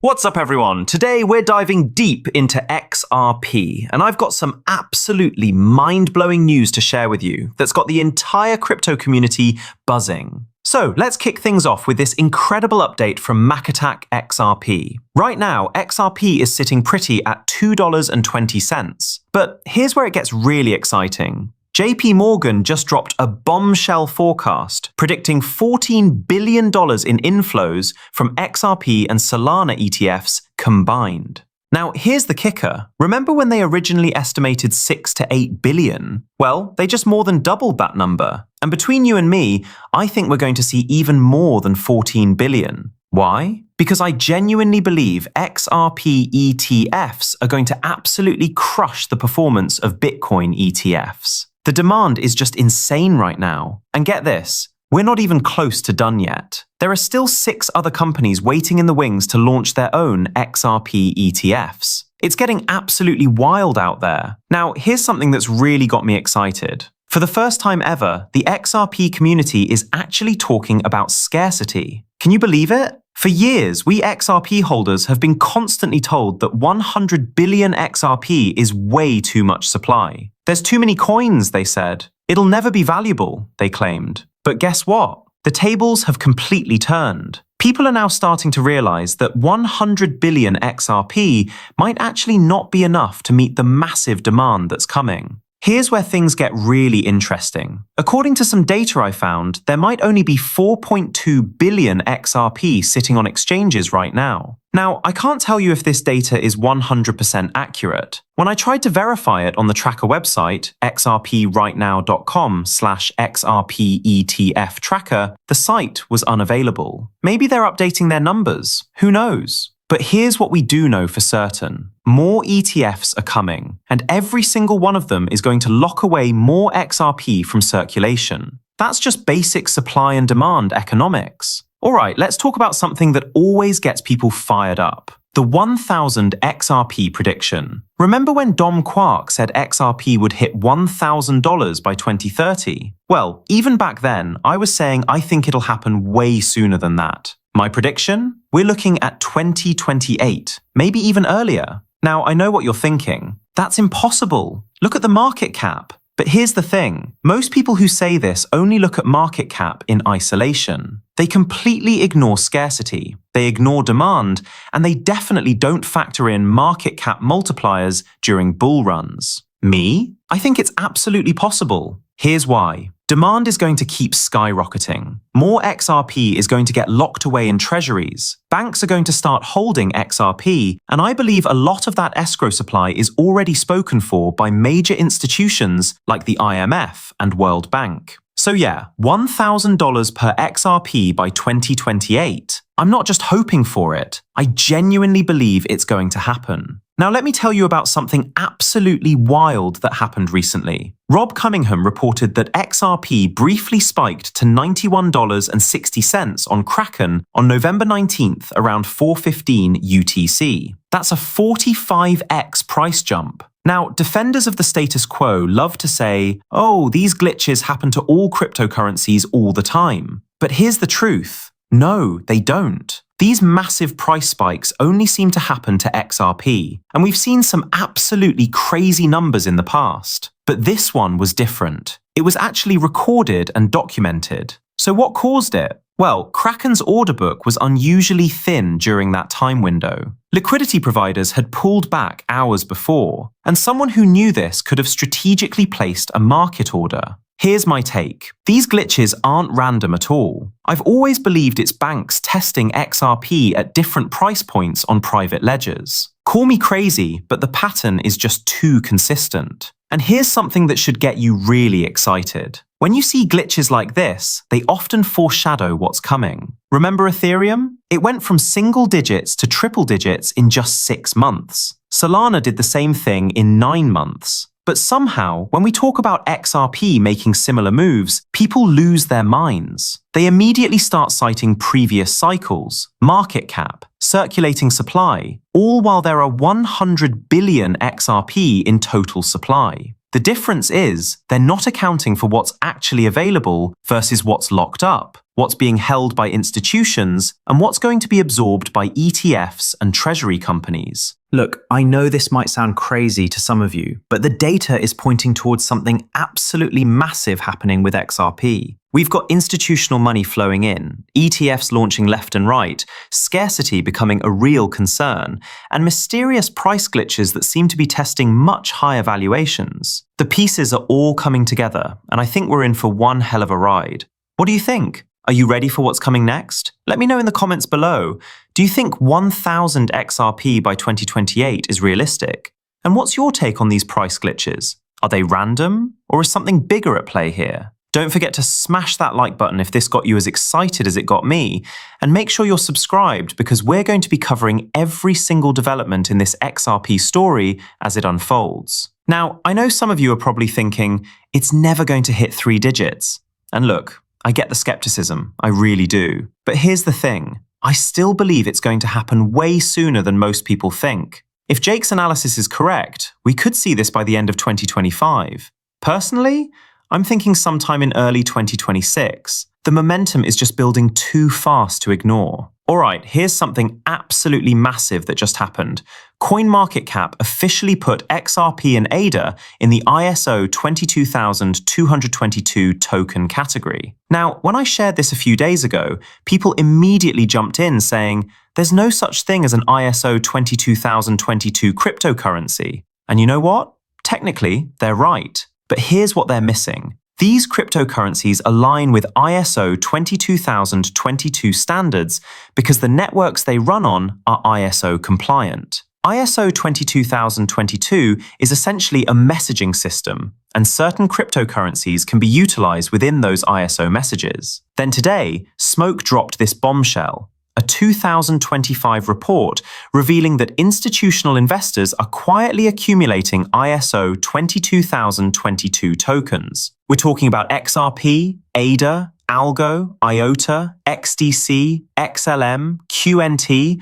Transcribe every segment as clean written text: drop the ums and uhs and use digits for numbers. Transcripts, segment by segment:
What's up, everyone? Today we're diving deep into XRP, and I've got some absolutely mind-blowing news to share with you that's got the entire crypto community buzzing. So let's kick things off with this incredible update from MacAttack XRP. Right now, XRP is sitting pretty at $2.20. But here's where it gets really exciting. JP Morgan just dropped a bombshell forecast predicting $14 billion in inflows from XRP and Solana ETFs combined. Now, here's the kicker. Remember when they originally estimated 6 to 8 billion? Well, they just more than doubled that number. And between you and me, I think we're going to see even more than 14 billion. Why? Because I genuinely believe XRP ETFs are going to absolutely crush the performance of Bitcoin ETFs. The demand is just insane right now. And get this, we're not even close to done yet. There are still 6 other companies waiting in the wings to launch their own XRP ETFs. It's getting absolutely wild out there. Now, here's something that's really got me excited. For the first time ever, the XRP community is actually talking about scarcity. Can you believe it? For years, we XRP holders have been constantly told that 100 billion XRP is way too much supply. There's too many coins, they said. It'll never be valuable, they claimed. But guess what? The tables have completely turned. People are now starting to realize that 100 billion XRP might actually not be enough to meet the massive demand that's coming. Here's where things get really interesting. According to some data I found, there might only be 4.2 billion XRP sitting on exchanges right now. Now, I can't tell you if this data is 100% accurate. When I tried to verify it on the tracker website, xrprightnow.com/xrpetf tracker, the site was unavailable. Maybe they're updating their numbers. Who knows? But here's what we do know for certain. More ETFs are coming, and every single one of them is going to lock away more XRP from circulation. That's just basic supply and demand economics. All right, let's talk about something that always gets people fired up. The 1,000 XRP prediction. Remember when Dom Quark said XRP would hit $1,000 by 2030? Well, even back then, I was saying I think it'll happen way sooner than that. My prediction? We're looking at 2028, maybe even earlier. Now, I know what you're thinking. That's impossible. Look at the market cap. But here's the thing. Most people who say this only look at market cap in isolation. They completely ignore scarcity. They ignore demand, and they definitely don't factor in market cap multipliers during bull runs. Me? I think it's absolutely possible. Here's why. Demand is going to keep skyrocketing. More XRP is going to get locked away in treasuries. Banks are going to start holding XRP, and I believe a lot of that escrow supply is already spoken for by major institutions like the IMF and World Bank. So yeah, $1,000 per XRP by 2028. I'm not just hoping for it. I genuinely believe it's going to happen. Now let me tell you about something absolutely wild that happened recently. Rob Cunningham reported that XRP briefly spiked to $91.60 on Kraken on November 19th around 4:15 UTC. That's a 45x price jump. Now, defenders of the status quo love to say, oh, these glitches happen to all cryptocurrencies all the time. But here's the truth. No, they don't. These massive price spikes only seem to happen to XRP, and we've seen some absolutely crazy numbers in the past. But this one was different. It was actually recorded and documented. So what caused it? Well, Kraken's order book was unusually thin during that time window. Liquidity providers had pulled back hours before, and someone who knew this could have strategically placed a market order. Here's my take. These glitches aren't random at all. I've always believed it's banks testing XRP at different price points on private ledgers. Call me crazy, but the pattern is just too consistent. And here's something that should get you really excited. When you see glitches like this, they often foreshadow what's coming. Remember Ethereum? It went from single digits to triple digits in just 6 months. Solana did the same thing in 9 months. But somehow, when we talk about XRP making similar moves, people lose their minds. They immediately start citing previous cycles, market cap, circulating supply, all while there are 100 billion XRP in total supply. The difference is they're not accounting for what's actually available versus what's locked up. what's being held by institutions, and what's going to be absorbed by ETFs and treasury companies. Look, I know this might sound crazy to some of you, but the data is pointing towards something absolutely massive happening with XRP. We've got institutional money flowing in, ETFs launching left and right, scarcity becoming a real concern, and mysterious price glitches that seem to be testing much higher valuations. The pieces are all coming together, and I think we're in for one hell of a ride. What do you think? Are you ready for what's coming next? Let me know in the comments below. Do you think 1,000 XRP by 2028 is realistic? And what's your take on these price glitches? Are they random, or is something bigger at play here? Don't forget to smash that like button if this got you as excited as it got me, and make sure you're subscribed because we're going to be covering every single development in this XRP story as it unfolds. Now, I know some of you are probably thinking, it's never going to hit 3 digits. And look, I get the skepticism, I really do. But here's the thing, I still believe it's going to happen way sooner than most people think. If Jake's analysis is correct, we could see this by the end of 2025. Personally, I'm thinking sometime in early 2026. The momentum is just building too fast to ignore. Alright, here's something absolutely massive that just happened. CoinMarketCap officially put XRP and ADA in the ISO 22222 token category. Now, when I shared this a few days ago, people immediately jumped in saying, there's no such thing as an ISO 22022 cryptocurrency. And you know what? Technically, they're right. But here's what they're missing. These cryptocurrencies align with ISO 22022 standards because the networks they run on are ISO compliant. ISO 22022 is essentially a messaging system, and certain cryptocurrencies can be utilized within those ISO messages. Then today, Smoke dropped this bombshell. A 2025 report revealing that institutional investors are quietly accumulating ISO 22022 tokens. We're talking about XRP, ADA, Algo, IOTA, XDC, XLM, QNT,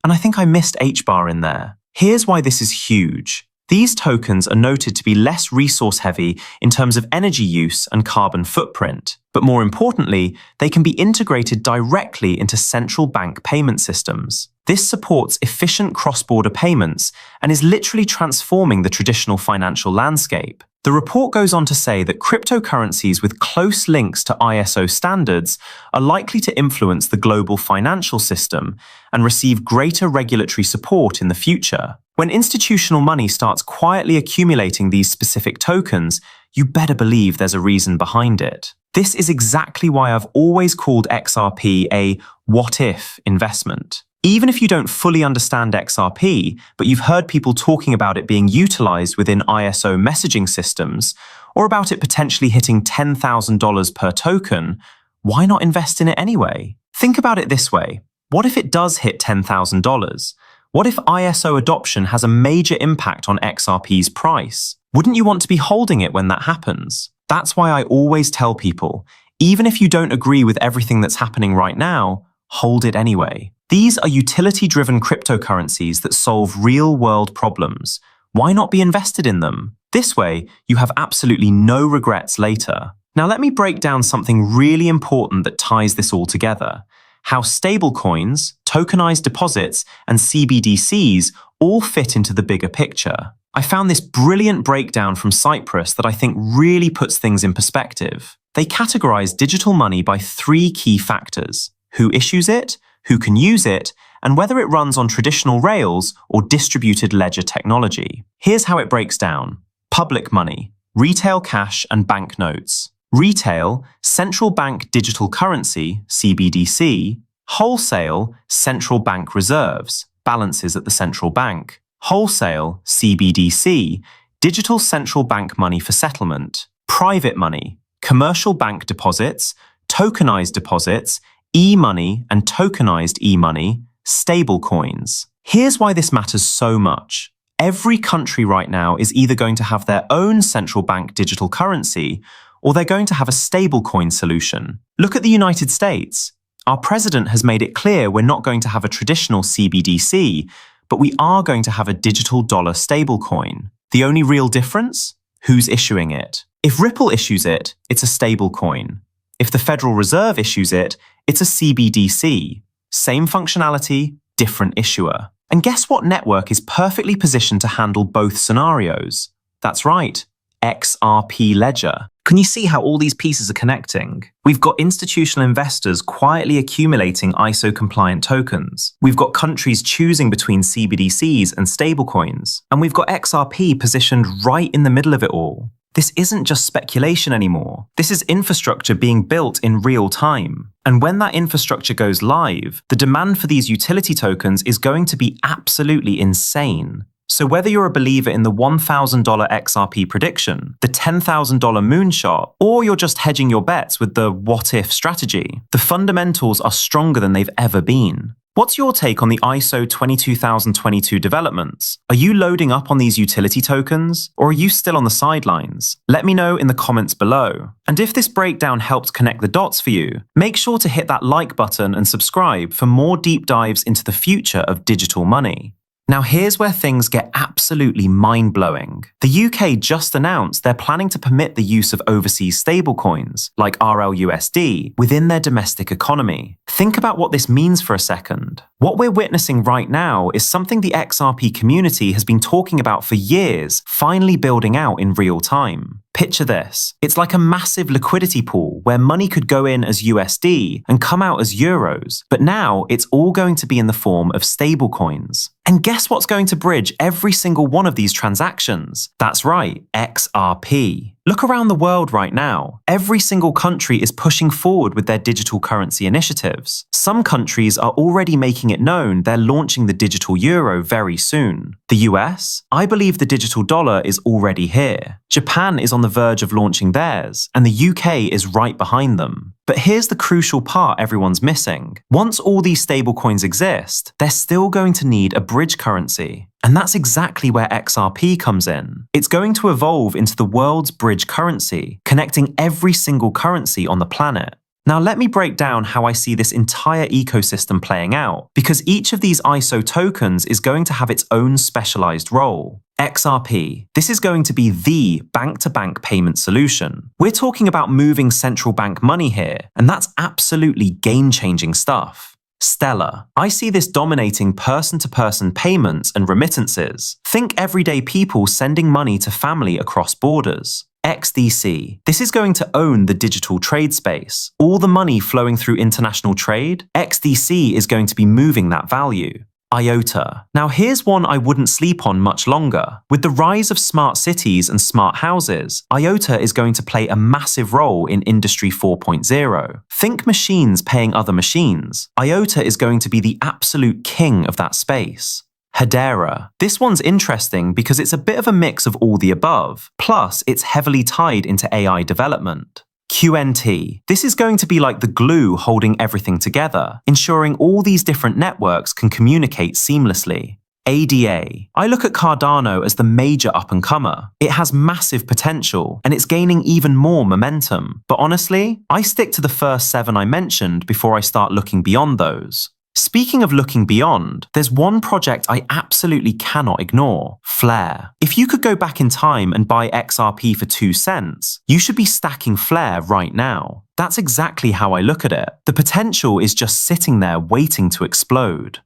and I think I missed HBAR in there. Here's why this is huge. These tokens are noted to be less resource heavy in terms of energy use and carbon footprint. But more importantly, they can be integrated directly into central bank payment systems. This supports efficient cross-border payments and is literally transforming the traditional financial landscape. The report goes on to say that cryptocurrencies with close links to ISO standards are likely to influence the global financial system and receive greater regulatory support in the future. When institutional money starts quietly accumulating these specific tokens, you better believe there's a reason behind it. This is exactly why I've always called XRP a what-if investment. Even if you don't fully understand XRP, but you've heard people talking about it being utilized within ISO messaging systems, or about it potentially hitting $10,000 per token, why not invest in it anyway? Think about it this way. What if it does hit $10,000? What if ISO adoption has a major impact on XRP's price? Wouldn't you want to be holding it when that happens? That's why I always tell people, even if you don't agree with everything that's happening right now, hold it anyway. These are utility-driven cryptocurrencies that solve real-world problems. Why not be invested in them? This way, you have absolutely no regrets later. Now let me break down something really important that ties this all together. How stablecoins, tokenized deposits, and CBDCs all fit into the bigger picture. I found this brilliant breakdown from Cyprus that I think really puts things in perspective. They categorize digital money by 3 key factors: who issues it, who can use it, and whether it runs on traditional rails or distributed ledger technology. Here's how it breaks down. Public money, retail cash and banknotes. Retail, central bank digital currency, CBDC. Wholesale, central bank reserves, balances at the central bank. Wholesale, CBDC, digital central bank money for settlement. Private money, commercial bank deposits, tokenized deposits, e-money and tokenized e-money, stablecoins. Here's why this matters so much. Every country right now is either going to have their own central bank digital currency or they're going to have a stablecoin solution. Look at the United States. Our president has made it clear we're not going to have a traditional CBDC, but we are going to have a digital dollar stablecoin. The only real difference? Who's issuing it? If Ripple issues it, it's a stablecoin. If the Federal Reserve issues it, it's a CBDC. Same functionality, different issuer. And guess what network is perfectly positioned to handle both scenarios? That's right, XRP Ledger. Can you see how all these pieces are connecting? We've got institutional investors quietly accumulating ISO-compliant tokens. We've got countries choosing between CBDCs and stablecoins. And we've got XRP positioned right in the middle of it all. This isn't just speculation anymore. This is infrastructure being built in real time. And when that infrastructure goes live, the demand for these utility tokens is going to be absolutely insane. So whether you're a believer in the $1,000 XRP prediction, the $10,000 moonshot, or you're just hedging your bets with the what-if strategy, the fundamentals are stronger than they've ever been. What's your take on the ISO 22022 developments? Are you loading up on these utility tokens, or are you still on the sidelines? Let me know in the comments below. And if this breakdown helped connect the dots for you, make sure to hit that like button and subscribe for more deep dives into the future of digital money. Now here's where things get absolutely mind-blowing. The UK just announced they're planning to permit the use of overseas stablecoins, like RLUSD, within their domestic economy. Think about what this means for a second. What we're witnessing right now is something the XRP community has been talking about for years, finally building out in real time. Picture this. It's like a massive liquidity pool where money could go in as USD and come out as euros, but now it's all going to be in the form of stablecoins. And guess what's going to bridge every single one of these transactions? That's right, XRP. Look around the world right now. Every single country is pushing forward with their digital currency initiatives. Some countries are already making it known they're launching the digital euro very soon. The US? I believe the digital dollar is already here. Japan is on the verge of launching theirs, and the UK is right behind them. But here's the crucial part everyone's missing. Once all these stablecoins exist, they're still going to need a bridge currency. And that's exactly where XRP comes in. It's going to evolve into the world's bridge currency, connecting every single currency on the planet. Now let me break down how I see this entire ecosystem playing out, because each of these ISO tokens is going to have its own specialized role. XRP. This is going to be the bank-to-bank payment solution. We're talking about moving central bank money here, and that's absolutely game-changing stuff. Stellar. I see this dominating person-to-person payments and remittances. Think everyday people sending money to family across borders. XDC. This is going to own the digital trade space. All the money flowing through international trade, XDC is going to be moving that value. IOTA. Now here's one I wouldn't sleep on much longer. With the rise of smart cities and smart houses, IOTA is going to play a massive role in Industry 4.0. Think machines paying other machines. IOTA is going to be the absolute king of that space. Hedera. This one's interesting because it's a bit of a mix of all the above, plus it's heavily tied into AI development. QNT. This is going to be like the glue holding everything together, ensuring all these different networks can communicate seamlessly. ADA. I look at Cardano as the major up-and-comer. It has massive potential, and it's gaining even more momentum. But honestly, I stick to the first 7 I mentioned before I start looking beyond those. Speaking of looking beyond, there's one project I absolutely cannot ignore, Flare. If you could go back in time and buy XRP for 2 cents, you should be stacking Flare right now. That's exactly how I look at it. The potential is just sitting there waiting to explode.